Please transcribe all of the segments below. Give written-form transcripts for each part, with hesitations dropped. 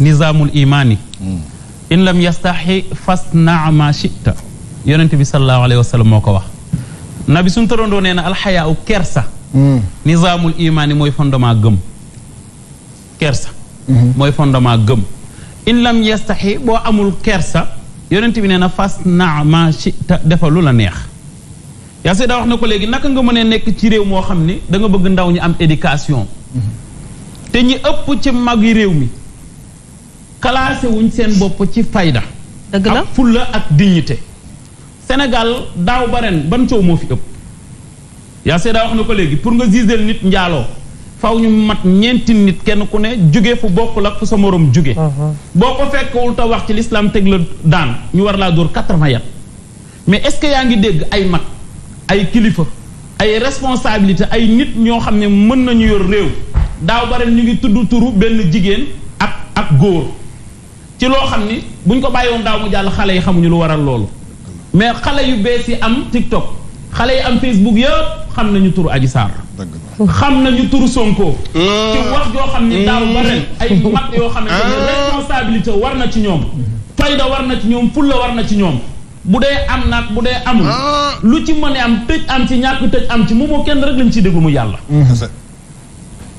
nizaamul imaani in lam yastaxi fasna ma chita yonent bi sallallahu alayhi wa sallam moo ko wax nabi suñu tërandoo nee na alxayaa u kersa nizaamul imaani mooy fondement gëm kersa mooy fondement gëm in lam yastaxi boo amul kersa yonent bi nee na fasna ma chita defal lu la neex yaa seeda wax na ko léegi naka nga mënee nekk ci réew moo xam ni da nga bëgg ndaw ñi am éducation te ñi ëpp ci mag yi réew mi classé wuñ seen bopp ci fayda dëgg la ak fulla ak dignité Sénégal daaw ba ren ban coow moo fi ëpp yaa seeda wax na ko léegi pour nga giseel nit njaaloo faw ñu mat ñeenti nit kenn ku ne jóge fu bokkul ak fu sa morom jóge boo ko fekkewul te wax ci l'islam teg la daan ñu war laa dóor 80 yat mais est-ce que yaa ngi dégg ay mag ay kilifa ay responsabilité ay nit ñoo xam ne mën nañu yor réew daaw ba ren ñu ngi tudd turu benn jigéen ak góor ci loo xam ni buñ ko bàyyiwoon daaw mu jàll xale yi xamuñu lu waral loolu mais xale yu bees yi am TikTok xale yi am Facebook yëpp xam nañu turu Adji Sarr xam nañu turu Sonko ci wax joo xam ni daaw ba ren ay mag yoo xamante ne responsabilité war na ci ñoom fayda war na ci ñoom fulla war na ci ñoom bu dee am nag bu dee amul lu ci mën a am tëj am ci ñàkk tëj am ci moomoo kenn rek lañ ciy déglu mu yàlla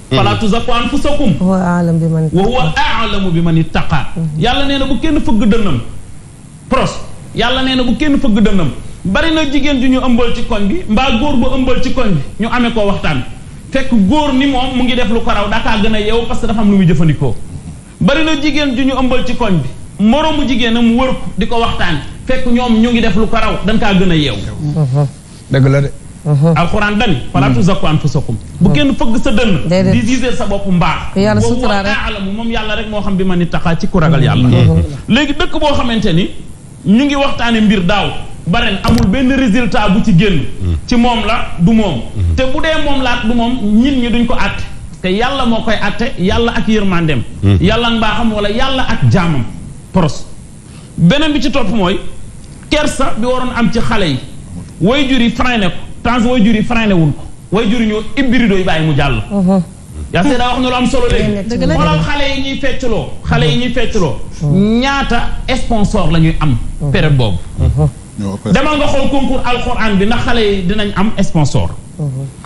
fala tuzakku anfusakum wa huwa a'lamu bi man ittaqa yàlla nee na bu kenn fëgg dënnam pros yàlla nee na bu kenn fëgg dënnam bari na jigéen ju ñu ëmbal ci koñ bi mbaa góor ba ëmbal ci koñ bi ñu amee koo waxtaan fekk góor ni moom mu ngi def lu ko raw dakaa gën a yeewu parce que dafa am lu muy jëfandikoo bari na jigéen ju ñu ëmbal ci koñ bi moroomu jigéenam wër ko di ko waxtaan fekk ñoom ñu ngi def lu ko raw dañ kaa gën a yeewu dëgg la de alxuraan dani falaa tuzakku anfusakum bu kenn fëgg sa dënn di gisee sa bopp mbaax boobu alamu moom yàlla rek moo xam bi ma ni taxaa ci ku ragal yàlla léegi dëkk boo xamante ni ñu ngi waxtaane mbir daaw ba ren amul benn résultat bu ci génn ci moom la du moom te bu dee moom la du moom nit ñi duñ ko àtte te yàlla moo koy àtte yàlla ak yërmandem yàlla mbaaxam wala yàlla ak jaamam pros beneen bi ci topp mooy kersa bi waroon am ci xale yi waajur yi freiné ko temps waajur yi freiné wul ko waajur yi ñoo ibbi rido yi bàyyi mu jàll yaa see daa wax na lu am solo léegi xoolal xale yi ñuy feccloo ñaata sponsor la ñuy am période boobu demal nga xool concours alxuraan bi ndax xale yi dinañ am sponsor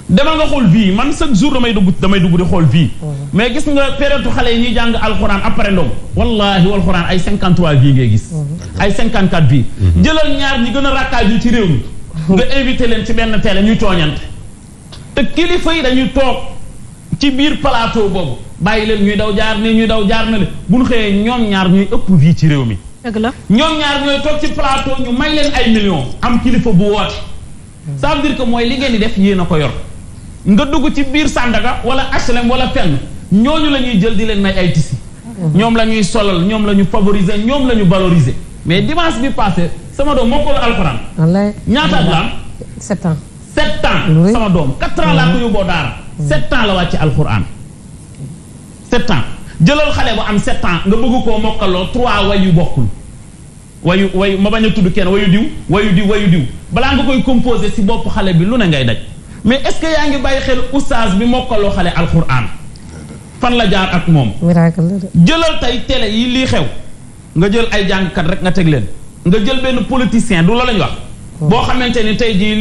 demal nga xool vie man chaque jour damay dugg di xool vie mais gis nga période xale yi ñuy jàng alxuraan après ndom wallahi walxuraan ay 53 vie ngay gis ay 54 vie jëlal ñaar ñi gën a rakkaaj yi ci réew mi nga invité leen ci benn télé ñuy tooñante te kilifa yi dañuy toog ci biir plateau boobu bàyyi leen ñuy daw jaar ne ñuy daw jaar na le bu ñu xëyee ñoom ñaar ñuy ëpp vie ci réew mi dëgg la ñoom ñaar ñooy toog ci plateau ñu may leen ay millions am kilifa bu woote ça veut dire que mooy li ngeen di def yéen a ko yor nga dugg ci biir Sandaga wala HLM wala fenn ñooñu la ñuy jël di leen may ay tisi ñoom la ñuy solal ñoom la ñu favoriser ñoom la ñu valoriser mais dimanche bi passé sama doom moo ko alxuraan ñaata at la am 7 ans 7 ans sama doom 4 ans laa ko yóbboo daara 7 ans la wàcce alxuraan 7 ans jëlal xale bu am 7 ans nga bëgg koo mokkaloo 3 way yu bokkul wayu ma bañ a tudd kenn wayu diw balaa nga koy composé si bopp xale bi lu ne ngay daj mais est-ce que yaa ngi bàyyi xel oustaz bi mokkaloo xale alxuraan fan la jaar ak moom jëlal tey télé yi lii xew nga jël ay jàngkat rek nga teg leen nga jël benn politicien du la lañ wax boo xamante ni tey jii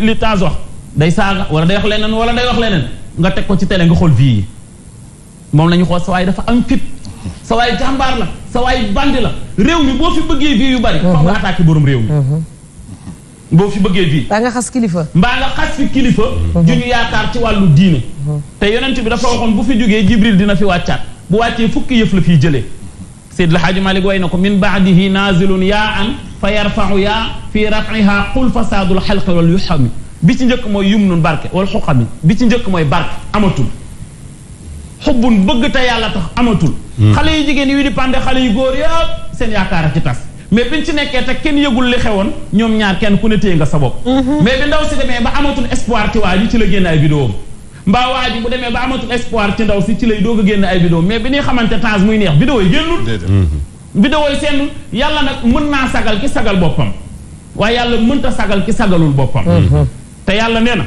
li Taz wax day saaga wala day wax leneen wala day wax leneen nga teg ko ci télé nga xool vie yi moom la ñu xool sa waay dafa am fit sa waay jàmbaar la sa waay bandi la réew mi boo fi bëggee vie yu bari foog nga attaqué borom réew mi boo fi bëggee vie mbaa nga xas kilifa fi kilifa ju ñu yaakaar ci wàllu diine te yonent bi dafa waxoon bu fi jógee Jibril dina fi wàccaat bu wàccee fukki yëf la fiy jëlee Seydi El Hadji Malick way na ko min baadihi nazilun yaa an fa yarfau yaa fi rafiha qul fasadul xalqi wal yuxami bi ci njëkk mooy yumnun barke wal xuqami bi ci njëkk mooy barke amatul xubbun bëgg te yàlla tax amatul xale yu jigéen yu di pande xale yu góor yëpp seen yaakaar a ci tas mais biñ ci nekkee te kenn yëgul li xewoon ñoom ñaar kenn ku ne téye nga sa bopp mais bi ndaw si demee ba amatul espoir ci waa ji ci la génn ay vidéo mbaa waa ji bu demee ba amatul espoir ci ndaw si ci lay doog a génn ay vidéo mais bi ñuy xamante temps muy neex vidéo yi génnul vidéo yi seen yàlla nag mën naa sagal ki sagal boppam waaye yàlla mënta sagal ki sagalul boppam te yàlla nee na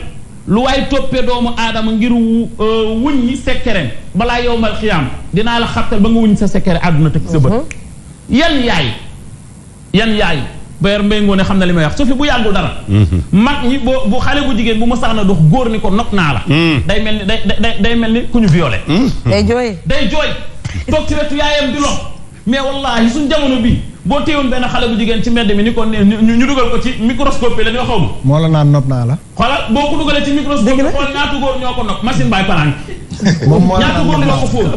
lu waay toppee doomu aadama ngir wuññi sekkereem balaa yowmal xiyaam dinaa la xabtal ba nga wuñ sa secret àdduna teg sa bët. yan yaay Bayer Mbaye Ngoné xam na li may wax su fi bu yàggul dara. mag ñi bu xale bu jigéen bu ma sax na dox góor ni ko nopp naa la. day mel ni day mel ni ku ñu violé. day jooy. toog ci wetu yaayam di lox mais wallahi suñ jamono bi boo téewoon benn xale bu jigéen ci mbedd mi ni ko ñu dugal ko ci microscope bi la ñoo xaw ma. moo la naan nopp naa la. xoolal boo ko dugalee ci microscope bi xool ñaata góor ñoo ko nopp machine baay palank. moom moo la ñaata góor ñoo ko fóon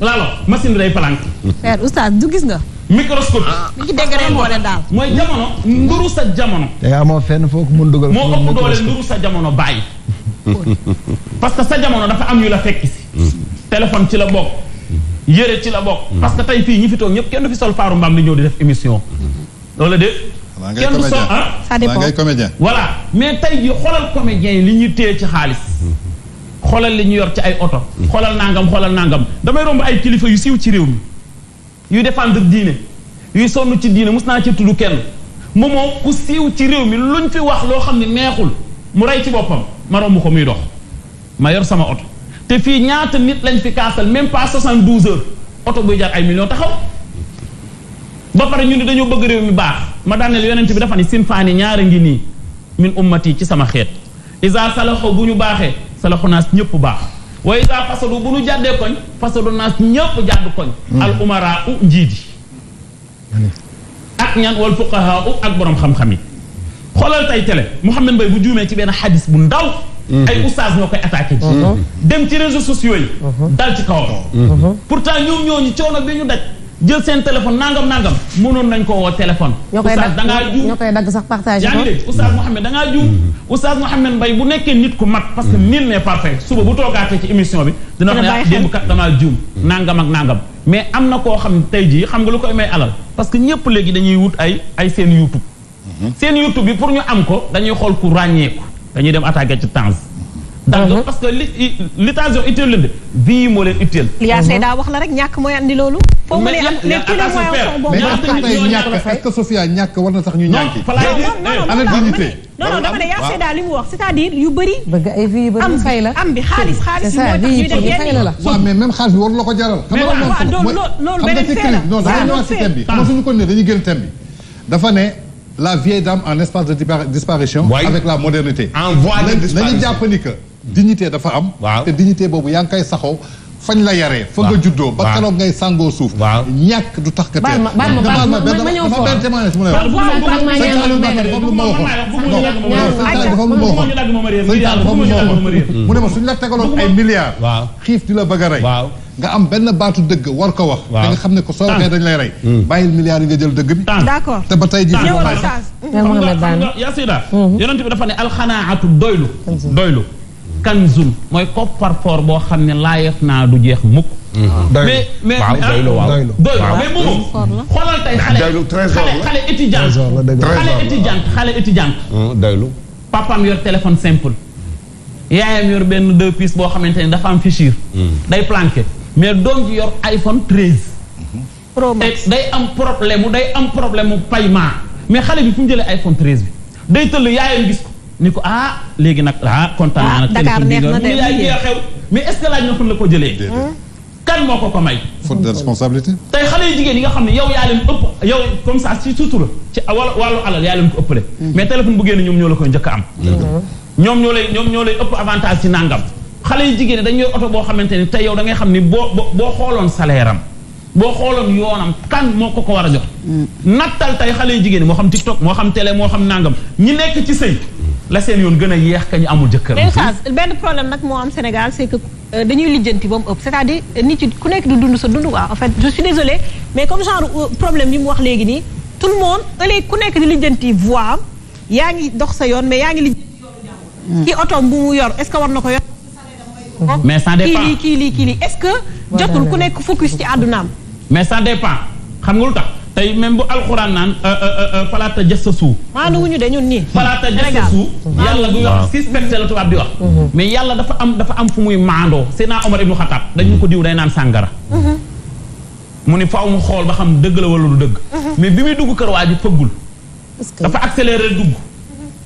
laalo machine bi day palank. père oustaz du gis nga. microscope li ci dégg rek boole daal. mooy jamono nduru sa jamono. te amoo fenn foo ko mun dugal. moo ëpp doole nduru sa jamono bàyyi. parce que sa jamono dafa am yu la fekk si. téléphone ci la bokk. yére ci la bokk. parce que tey fii ñi fi toog ñëpp kenn du fi sol faaru mbaam di ñëw di def émission. loolu de. kenn du sol ça dépend ngay comédien. voilà mais tey jii xoolal comédien yi li ñuy téye ci xaalis. xoolal li ñu yor ci ay oto. xoolal nangam damay romb ay kilifa yu siiw ci réew mi. yuy défendre diine yuy sonn ci diine mus naa ci tudd kenn moomoo ku siiw ci réew mi luñ fi wax loo xam ne neexul mu rey ci boppam ma romb ko muy dox ma yor sama oto te fii ñaata nit lañ fi kaasal même pas 72 heures oto buy jar ay millions taxaw ba pare ñu ni dañoo bëgg réew mi baax ma daaneel yonent bi dafa ni sinfaani ñaara ngi nii min ummati ci sama xeet isa salaxo bu ñu baaxee salaxu naas ñëpp baax wa isa fasadu bu ñu jàddee koñ fasadu naas ñëpp jàdd koñ al umara u njiidi ak ñan wal fuqaha u ak borom xam-xam yi xoolal tey télé Mouhamed Mbaye bu juumee ci benn xadis bu ndaw ay oustaz ñoo koy attaqué ji dem ci réseaux sociaux yi dal ci kawam pourtant ñooñu coono bi ñu daj jël seen téléphone nangam mënoon nañ ko woo téléphone oustaz da ngaa juum ñoo koy dagg sax partagé yaa ngi dégg oustaz Mouhamed da ngaa juum oustaz Mouhamed Mbaye bu nekkee nit ku mat parce que nul n'est parfait suba bu toogaatee ci émission bi dina wax ne démb kat damaa juum nangam ak nangam mais am na koo xam ne tey jii xam nga lu koy may alal parce que ñëpp léegi dañuy wut ay seen YouTube seen YouTube bi pour ñu am ko dañuy xool ku ràññeeku dañuy dem attaqué ci temps donc parce que li temps utile leen de bii moo leen utile yaa Seyda wax la rek ñàkk mooy andi loolu foo mu ne am les tous les moyens sont bons est-ce que Sophia ñàkk war na tax ñu ñàkki non dama ne yaa Seyda li mu wax c'est-à-dire yu bëri bëgg ay vie yu bëri fay la am bi xaalis bi moo tax ñuy def yenn waaw mais même xaalis bi war la ko jaral xam nga loolu beneen fee la non dafa ñëwaat si thème bi xam nga suñu ko ne dañuy génn thème bi dafa ne la vieille dame en espace de disparition avec la modernité en voie de disparition nañu jàpp ni que dignité dafa am te dignité boobu yaa ngi koy saxoo fañ la yaree fa nga juddoo ba keroog ngay sangoo suuf ñàkk du tax ka tee ma ñëw foofu benn témoignage mu ne ma suñ la tegaloon ay milliards xiif di la bëgg a rey nga am benn baatu dëgg war ko wax da nga xam ne ko soo waxee dañ lay rey bàyyil milliards yi nga jël dëgg bi d'accord te ba tey ji yaa Seyda yonent bi dafa ne alxanaatu doylu kanzun mooy coffre-fort boo xam ne laayef naa du jeex mukk mais doylu mais moom xoolal tey xale étudiante doylu papaam yor téléphone simple yaayam yor benn 2 pièces boo xamante ne dafa am fichier day planqué mais doom ji yor iPhone 13 Pro Max day am problème mu paiement mais xale bi fu mu jëlee iPhone 13 bi day tëll yaayam gis ko ni ko léegi nag kontaan naa nag Dakar neex na de yaay gee xew mais est-ce que laaj na fan la ko jëlee kan moo ko may faute de responsabilité tey xale yu jigéen yi nga xam ne yow yaa leen ëpp yow comme ça ci sutura ci wàllu alal yaa leen ko ëppale mais téléphone bu génn ñoom ñoo la koy njëkk a am ñoom ñoo lay ëpp avantage ci nangam xale yu jigéen dañuy oto boo xamante ni tey yow da ngay xam ni boo xooloon salaire am boo xooloon yoonam kan moo ko war a jox nattal tey xale yu jigéen moo xam TikTok moo xam télé moo xam nangam ñi nekk ci sëy la seen yoon gën a yeex ka ñu amul jëkkër benn problème nag moo am Sénégal c'est que dañuy lijjanti ba mu ëpp c'est-à-dire nit yi ku nekk du dund sa dund quoi en fait je suis désolée mais comme genre problème bi mu wax léegi nii tout le monde ëllëg ku nekk di lijjanti voix am yaa ngi dox sa yoon mais yaa ngi lijjanti yoonu jàmm ki otoom bu mu yor est-ce que war na ko yor mais ça dépend kii lii est-ce que jotul ku nekk focus ci àddunaam mais ça dépend xam nga lu tax tey même bu alxuraan naan falaata jës sa suuf maanaam wuñu de ñun nii falaata jës sa suuf yàlla buy wax suspecté la tubaab di wax mais yàlla dafa am fu muy maandoo Seydina Omar ibnu Xataab dañu ko diw day naan sàngara mu ni faaw mu xool ba xam dëgg la wala du dëgg mais bi muy dugg kër waa ji fëggul dafa accéléré dugg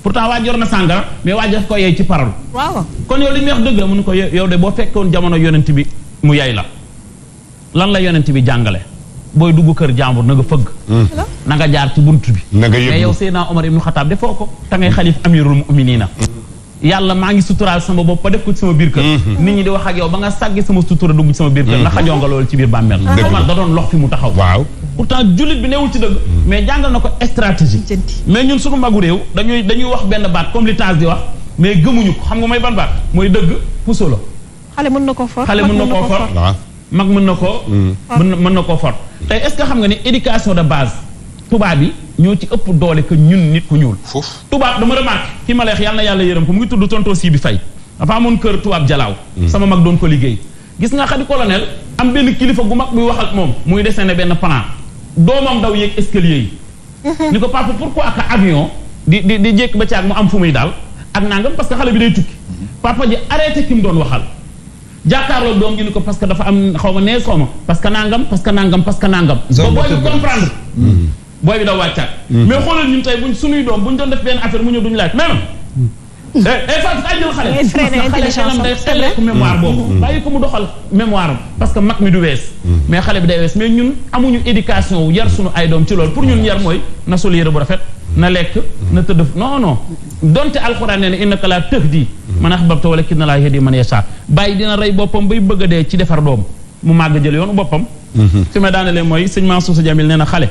pourtant waa ji yor na sàngara mais waa ji daf ko yey ci parole waaw kon yow li muy wax dëgg la mu ne ko yow de boo fekkoon jamono yonent bi mu yay la lan la yonent bi jàngale booy dugg kër jàmbur na nga fëgg na nga jaar ci bunt bi mais yow Seydina Omar ibnu Xataab defoo ko te ngay xalif amirul muminina yàlla maa ngi suturaal sama bopp ba def ko ci sama biir kër nit ñi di wax ak yow ba nga sàggi sama sutura dugg ci sama biir kër ndax xajoo nga loolu ci biir bàmmeel Omar da doon lox fi mu taxaw waaw pourtant jullit bi newul ci dëgg mais jàngal na ko stratégie mais ñun suñu magu réew dañuy wax benn baat comme li Tange di wax mais gëmuñu ko xam nga mooy ban baat mooy dëgg puso la xale mën na ko for mag mën na koo mën na koo for tey est-ce que xam nga ni éducation de base tubaab yi ñoo ci ëpp doole que ñun nit ku ñuul tubaab dama remarqué ki ma leex yàlla na yàlla yërëm ko mu ngi tudd tonton si bi fay dafa amoon kër tubaab jalaaw sama mag doon ko liggéey gis nga xadi colonel am benn kilifa gu mag buy wax ak moom muy dessiné benn plan doomam daw yéeg escalier yi ni ko papa pourquoi ak avion di jékk ba caag mu am fu muy daal ak nangam parce que xale bi day tukki papa ji arrêté ki mu doon waxal jàkkaarloo doom ji ni ko parce que dafa am xaw ma nees xaw ma parce que nangam ba booy bi comprendre booy bi daw wàccaat mais xoolal ñun tey buñ suñuy doom buñ doon def benn affaire mu ñëw duñu laaj même Fatou ay jël xale xelam day xellee ko mémoire boobu bàyyi ko mu doxal mémoire parce que mag mi du wees mais xale bi day wees mais ñun amuñu éducation wu yar suñu ay doom ci loolu pour ñun yar mooy na sol yére bu rafet na lekk na tëdd non donte alxuraan nee na innaka laa tahdi man ahbabta walaakinna Allaaha yahdi man yashaa bàyyi dina rey boppam bay bëgg a dee ci defar doom mu màgg jël yoonu boppam fi ma daanalee mooy sëñ Mansour Sy Djamil nee na xale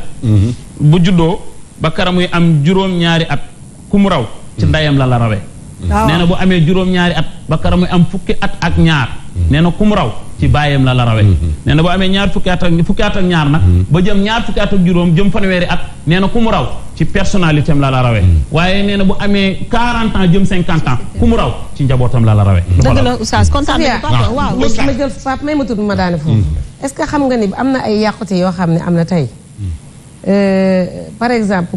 bu juddoo ba kara muy am juróom-ñaari at ku mu raw ci ndeyam la rawee nee na bu amee juróom-ñaari at ba kara muy am fukki at ak ñaar nee na ku mu raw ci bàyyam la rawee nee na bu amee ñaar fukki at ak ñaar nag ba jëm ñaar fukki at ak juróom jëm fanweeri at nee na ku mu raw ci personnalité am la rawee waaye nee na bu amee 40 ans jëm 50 ans ku mu raw ci njabootam la rawee dëgg la Oustaz kontaan nañu papa waaw ma jël Pape may ma tudd ma daane foofu est-ce que xam nga ni am na ay yàqute yoo xam ne am na tey par exemple